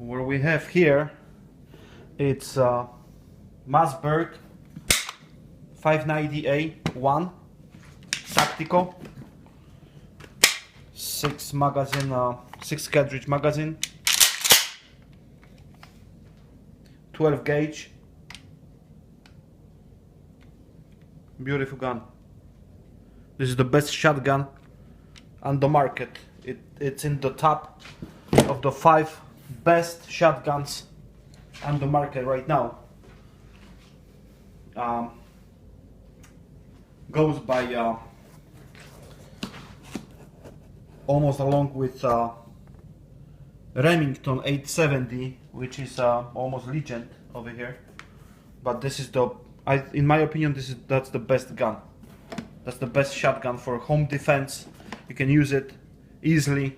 what we have here, it's Mossberg M590A1 tactical, 6 cartridge magazine, 12 gauge. Beautiful gun. This is the best shotgun on the market. It's in the top of the 5 best shotguns on the market right now. Goes by almost along with Remington 870, which is almost legend over here. But this is in my opinion, that's the best gun. That's the best shotgun for home defense. You can use it easily.